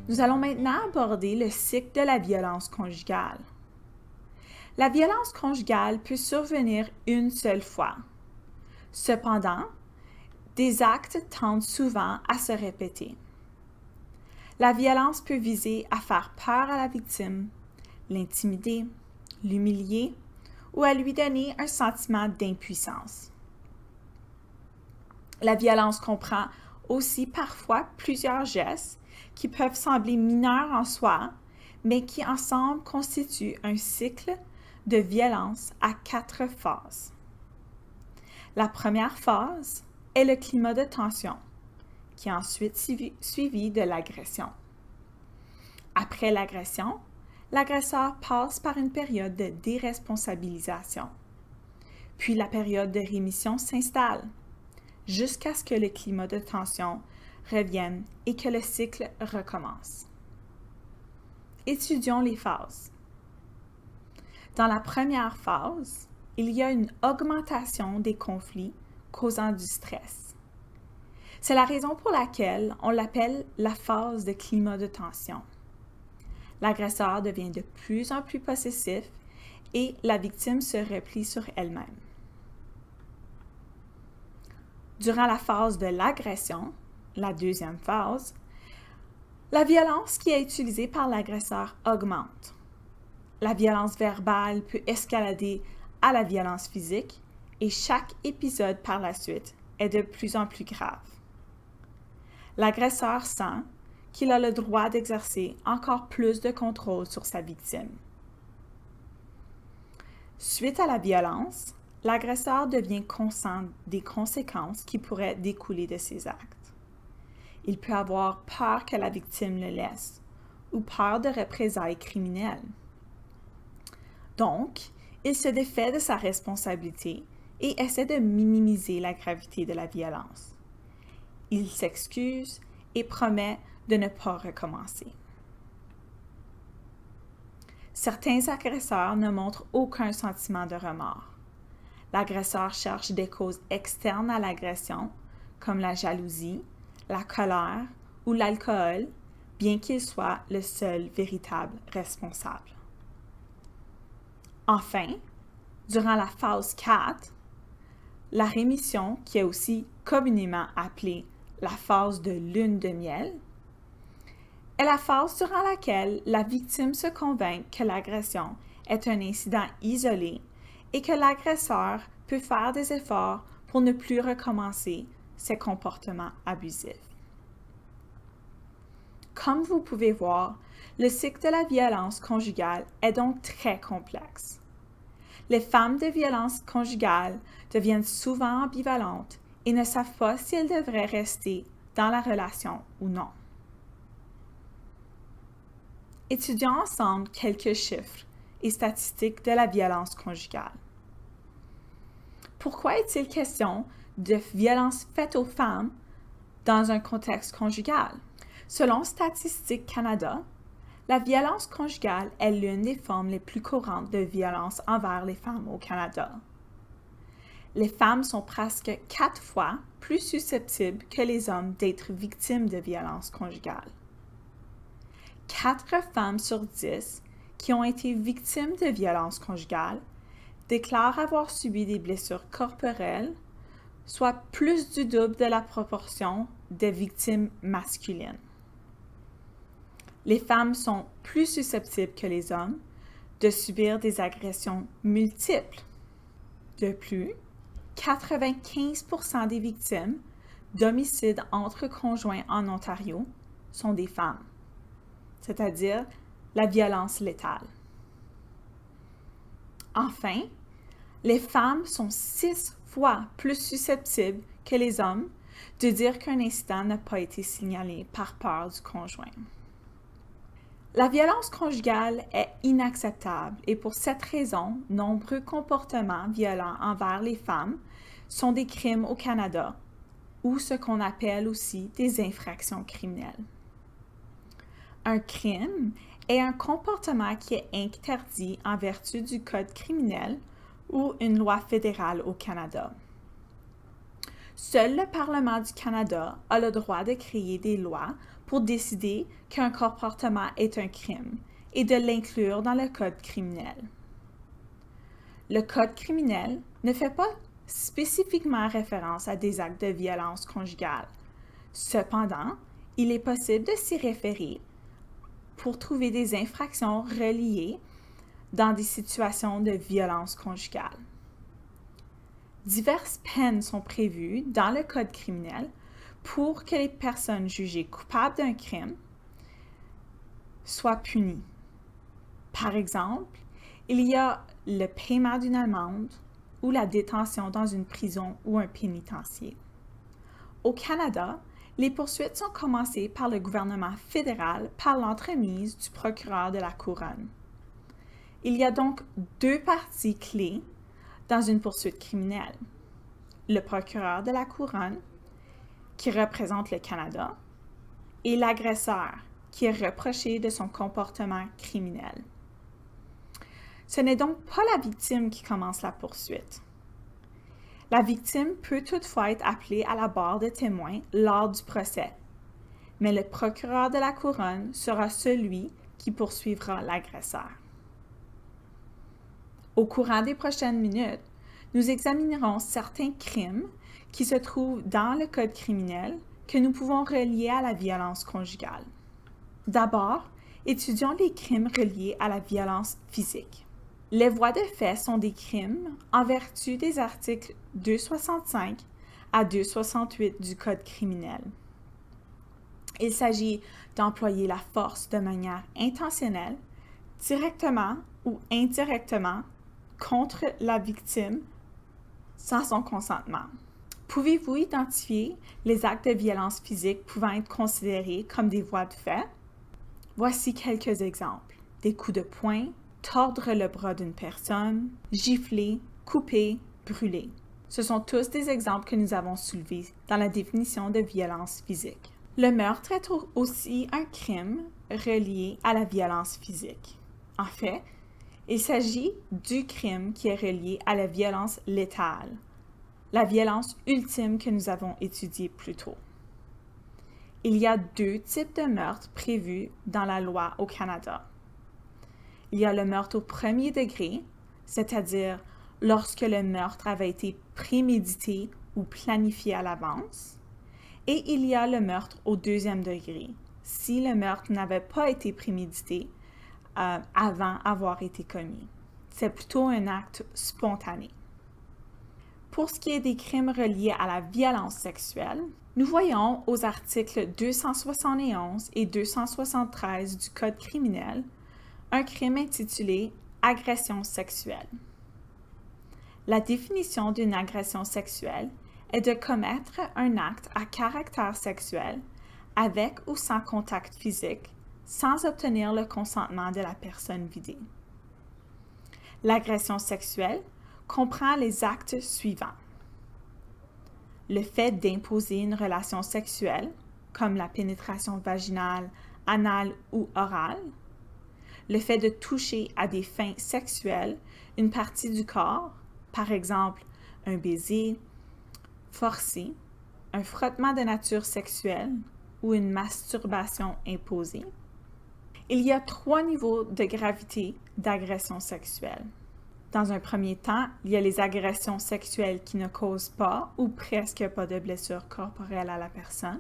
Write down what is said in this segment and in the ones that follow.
Nous allons maintenant aborder le cycle de la violence conjugale. La violence conjugale peut survenir une seule fois. Cependant, des actes tendent souvent à se répéter. La violence peut viser à faire peur à la victime, l'intimider, l'humilier ou à lui donner un sentiment d'impuissance. La violence comprend aussi parfois plusieurs gestes qui peuvent sembler mineurs en soi, mais qui ensemble constituent un cycle de violence à 4 phases. La première phase est le climat de tension, qui est ensuite suivi de l'agression. Après l'agression, l'agresseur passe par une période de déresponsabilisation. Puis la période de rémission s'installe, jusqu'à ce que le climat de tension revienne et que le cycle recommence. Étudions les phases. Dans la première phase, il y a une augmentation des conflits causant du stress. C'est la raison pour laquelle on l'appelle la phase de climat de tension. L'agresseur devient de plus en plus possessif et la victime se replie sur elle-même. Durant la phase de l'agression, la deuxième phase, la violence qui est utilisée par l'agresseur augmente. La violence verbale peut escalader à la violence physique et chaque épisode par la suite est de plus en plus grave. L'agresseur sent qu'il a le droit d'exercer encore plus de contrôle sur sa victime. Suite à la violence, l'agresseur devient conscient des conséquences qui pourraient découler de ses actes. Il peut avoir peur que la victime le laisse ou peur de représailles criminelles. Donc, il se défait de sa responsabilité et essaie de minimiser la gravité de la violence. Il s'excuse et promet de ne pas recommencer. Certains agresseurs ne montrent aucun sentiment de remords. L'agresseur cherche des causes externes à l'agression, comme la jalousie, la colère ou l'alcool, bien qu'il soit le seul véritable responsable. Enfin, durant la phase 4, la rémission, qui est aussi communément appelée la phase de lune de miel, est la phase durant laquelle la victime se convainc que l'agression est un incident isolé et que l'agresseur peut faire des efforts pour ne plus recommencer ses comportements abusifs. Comme vous pouvez voir, le cycle de la violence conjugale est donc très complexe. Les femmes de violence conjugale deviennent souvent ambivalentes et ne savent pas si elles devraient rester dans la relation ou non. Étudions ensemble quelques chiffres et statistiques de la violence conjugale. Pourquoi est-il question de violence faite aux femmes dans un contexte conjugal? Selon Statistique Canada, la violence conjugale est l'une des formes les plus courantes de violence envers les femmes au Canada. Les femmes sont presque 4 fois plus susceptibles que les hommes d'être victimes de violences conjugales. 4 femmes sur 10 qui ont été victimes de violences conjugales déclarent avoir subi des blessures corporelles, soit plus du double de la proportion des victimes masculines. Les femmes sont plus susceptibles que les hommes de subir des agressions multiples. De plus, 95% des victimes d'homicides entre conjoints en Ontario sont des femmes, c'est-à-dire la violence létale. Enfin, les femmes sont 6 fois plus susceptibles que les hommes de dire qu'un incident n'a pas été signalé par peur du conjoint. La violence conjugale est inacceptable et pour cette raison, nombreux comportements violents envers les femmes sont des crimes au Canada ou ce qu'on appelle aussi des infractions criminelles. Un crime est un comportement qui est interdit en vertu du Code criminel ou une loi fédérale au Canada. Seul le Parlement du Canada a le droit de créer des lois pour décider qu'un comportement est un crime et de l'inclure dans le code criminel. Le code criminel ne fait pas spécifiquement référence à des actes de violence conjugale. Cependant, il est possible de s'y référer pour trouver des infractions reliées dans des situations de violence conjugale. Diverses peines sont prévues dans le code criminel pour que les personnes jugées coupables d'un crime soient punies. Par exemple, il y a le paiement d'une amende ou la détention dans une prison ou un pénitencier. Au Canada, les poursuites sont commencées par le gouvernement fédéral par l'entremise du procureur de la Couronne. Il y a donc deux parties clés dans une poursuite criminelle. Le procureur de la Couronne, qui représente le Canada, et l'agresseur, qui est reproché de son comportement criminel. Ce n'est donc pas la victime qui commence la poursuite. La victime peut toutefois être appelée à la barre de témoins lors du procès, mais le procureur de la Couronne sera celui qui poursuivra l'agresseur. Au courant des prochaines minutes, nous examinerons certains crimes qui se trouvent dans le code criminel que nous pouvons relier à la violence conjugale. D'abord, étudions les crimes reliés à la violence physique. Les voies de fait sont des crimes en vertu des articles 265 à 268 du Code criminel. Il s'agit d'employer la force de manière intentionnelle, directement ou indirectement, contre la victime sans son consentement. Pouvez-vous identifier les actes de violence physique pouvant être considérés comme des voies de fait? Voici quelques exemples. Des coups de poing, tordre le bras d'une personne, gifler, couper, brûler. Ce sont tous des exemples que nous avons soulevés dans la définition de violence physique. Le meurtre est aussi un crime relié à la violence physique. En fait, il s'agit du crime qui est relié à la violence létale, la violence ultime que nous avons étudiée plus tôt. Il y a deux types de meurtres prévus dans la loi au Canada. Il y a le meurtre au premier degré, c'est-à-dire lorsque le meurtre avait été prémédité ou planifié à l'avance, et il y a le meurtre au deuxième degré, si le meurtre n'avait pas été prémédité avant avoir été commis. C'est plutôt un acte spontané. Pour ce qui est des crimes reliés à la violence sexuelle, nous voyons aux articles 271 et 273 du Code criminel un crime intitulé « agression sexuelle ». La définition d'une agression sexuelle est de commettre un acte à caractère sexuel avec ou sans contact physique, sans obtenir le consentement de la personne vidée. L'agression sexuelle comprend les actes suivants. Le fait d'imposer une relation sexuelle, comme la pénétration vaginale, anale ou orale. Le fait de toucher à des fins sexuelles une partie du corps, par exemple un baiser forcé, un frottement de nature sexuelle ou une masturbation imposée. Il y a 3 niveaux de gravité d'agression sexuelle. Dans un premier temps, il y a les agressions sexuelles qui ne causent pas ou presque pas de blessures corporelles à la personne.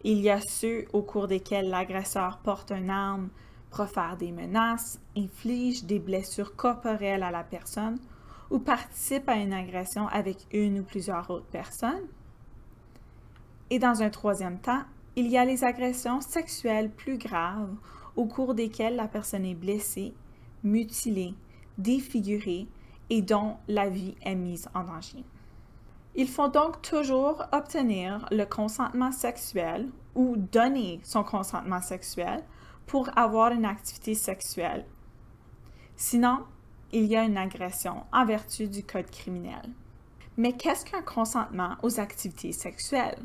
Il y a ceux au cours desquels l'agresseur porte une arme, profère des menaces, inflige des blessures corporelles à la personne ou participe à une agression avec une ou plusieurs autres personnes. Et dans un troisième temps, il y a les agressions sexuelles plus graves au cours desquelles la personne est blessée, mutilée, défigurée et dont la vie est mise en danger. Il faut donc toujours obtenir le consentement sexuel ou donner son consentement sexuel pour avoir une activité sexuelle. Sinon, il y a une agression en vertu du Code criminel. Mais qu'est-ce qu'un consentement aux activités sexuelles?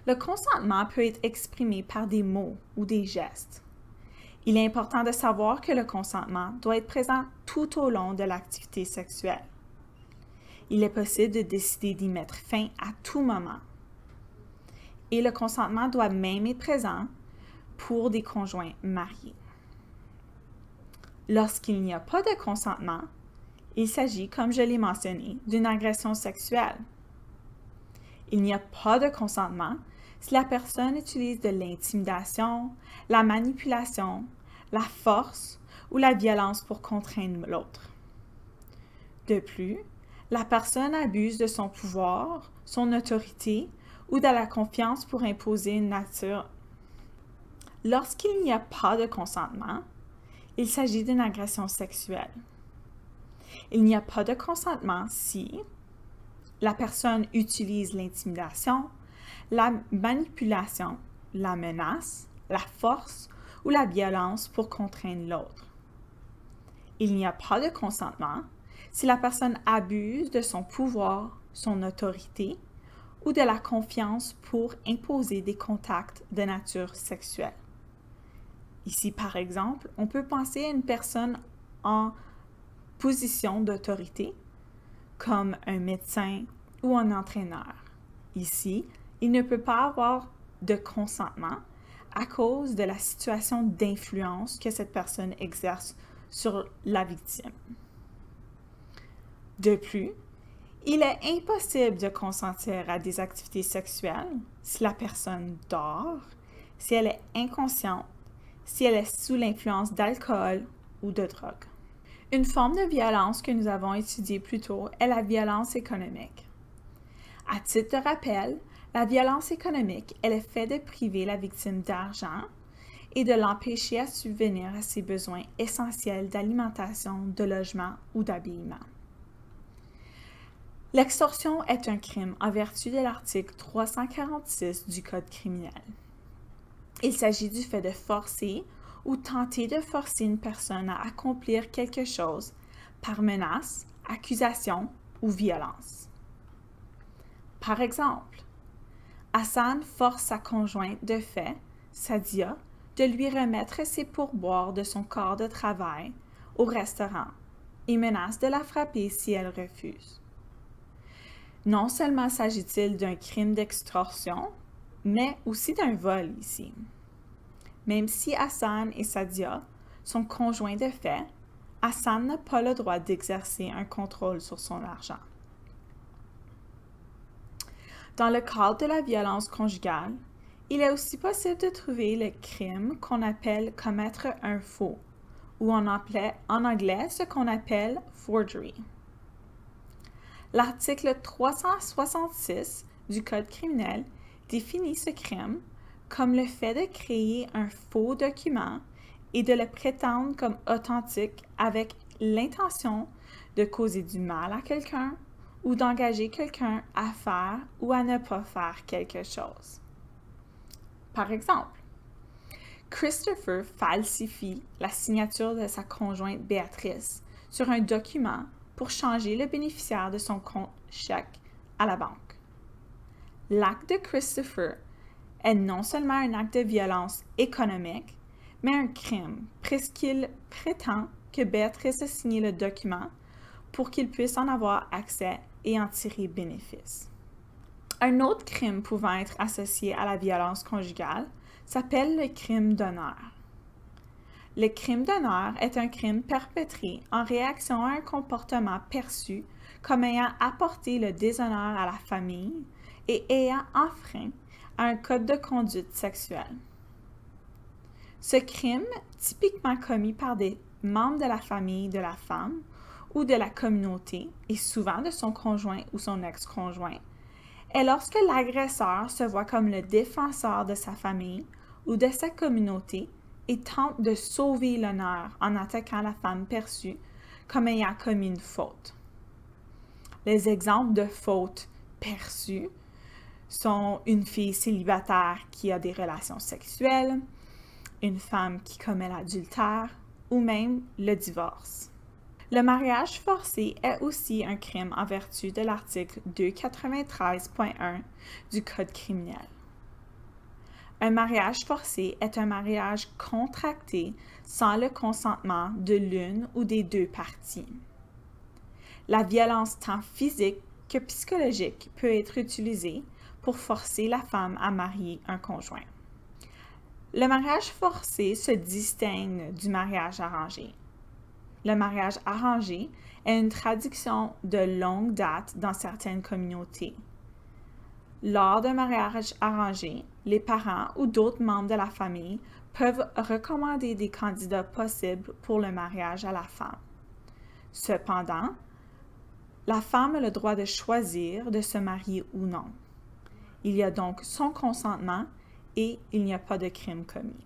Le consentement peut être exprimé par des mots ou des gestes. Il est important de savoir que le consentement doit être présent tout au long de l'activité sexuelle. Il est possible de décider d'y mettre fin à tout moment. et le consentement doit même être présent pour des conjoints mariés. Lorsqu'il n'y a pas de consentement, il s'agit, comme je l'ai mentionné, d'une agression sexuelle. Il n'y a pas de consentement si la personne utilise de l'intimidation, la manipulation, la force ou la violence pour contraindre l'autre. De plus, la personne abuse de son pouvoir, son autorité ou de la confiance pour imposer une nature. Lorsqu'il n'y a pas de consentement, il s'agit d'une agression sexuelle. Il n'y a pas de consentement si la personne utilise l'intimidation, la manipulation, la menace, la force ou la violence pour contraindre l'autre. Il n'y a pas de consentement si la personne abuse de son pouvoir, son autorité ou de la confiance pour imposer des contacts de nature sexuelle. Ici, par exemple, on peut penser à une personne en position d'autorité, comme un médecin ou un entraîneur. Ici, il ne peut pas avoir de consentement à cause de la situation d'influence que cette personne exerce sur la victime. De plus, il est impossible de consentir à des activités sexuelles si la personne dort, si elle est inconsciente, si elle est sous l'influence d'alcool ou de drogue. Une forme de violence que nous avons étudiée plus tôt est la violence économique. À titre de rappel, la violence économique est le fait de priver la victime d'argent et de l'empêcher à subvenir à ses besoins essentiels d'alimentation, de logement ou d'habillement. L'extorsion est un crime en vertu de l'article 346 du Code criminel. Il s'agit du fait de forcer ou tenter de forcer une personne à accomplir quelque chose par menace, accusation ou violence. Par exemple, Hassan force sa conjointe de fait, Sadia, de lui remettre ses pourboires de son corps de travail au restaurant et menace de la frapper si elle refuse. Non seulement s'agit-il d'un crime d'extorsion, mais aussi d'un vol ici. Même si Hassan et Sadia sont conjoints de fait, Hassan n'a pas le droit d'exercer un contrôle sur son argent. Dans le cadre de la violence conjugale, il est aussi possible de trouver le crime qu'on appelle commettre un faux, ou en anglais ce qu'on appelle forgery. L'article 366 du Code criminel définit ce crime comme le fait de créer un faux document et de le prétendre comme authentique avec l'intention de causer du mal à quelqu'un ou d'engager quelqu'un à faire ou à ne pas faire quelque chose. Par exemple, Christopher falsifie la signature de sa conjointe Béatrice sur un document pour changer le bénéficiaire de son compte chèque à la banque. L'acte de Christopher est non seulement un acte de violence économique, mais un crime, puisqu'il prétend que Béatrice a signé le document pour qu'il puisse en avoir accès et en tirer bénéfice. Un autre crime pouvant être associé à la violence conjugale s'appelle le crime d'honneur. Le crime d'honneur est un crime perpétré en réaction à un comportement perçu comme ayant apporté le déshonneur à la famille et ayant enfreint à un code de conduite sexuelle. Ce crime, typiquement commis par des membres de la famille de la femme ou de la communauté, et souvent de son conjoint ou son ex-conjoint, est lorsque l'agresseur se voit comme le défenseur de sa famille ou de sa communauté et tente de sauver l'honneur en attaquant la femme perçue comme ayant commis une faute. Les exemples de fautes perçues sont une fille célibataire qui a des relations sexuelles, une femme qui commet l'adultère ou même le divorce. Le mariage forcé est aussi un crime en vertu de l'article 293.1 du Code criminel. Un mariage forcé est un mariage contracté sans le consentement de l'une ou des deux parties. La violence tant physique que psychologique peut être utilisée pour forcer la femme à marier un conjoint. Le mariage forcé se distingue du mariage arrangé. Le mariage arrangé est une tradition de longue date dans certaines communautés. Lors d'un mariage arrangé, les parents ou d'autres membres de la famille peuvent recommander des candidats possibles pour le mariage à la femme. Cependant, la femme a le droit de choisir de se marier ou non. Il y a donc son consentement et il n'y a pas de crime commis.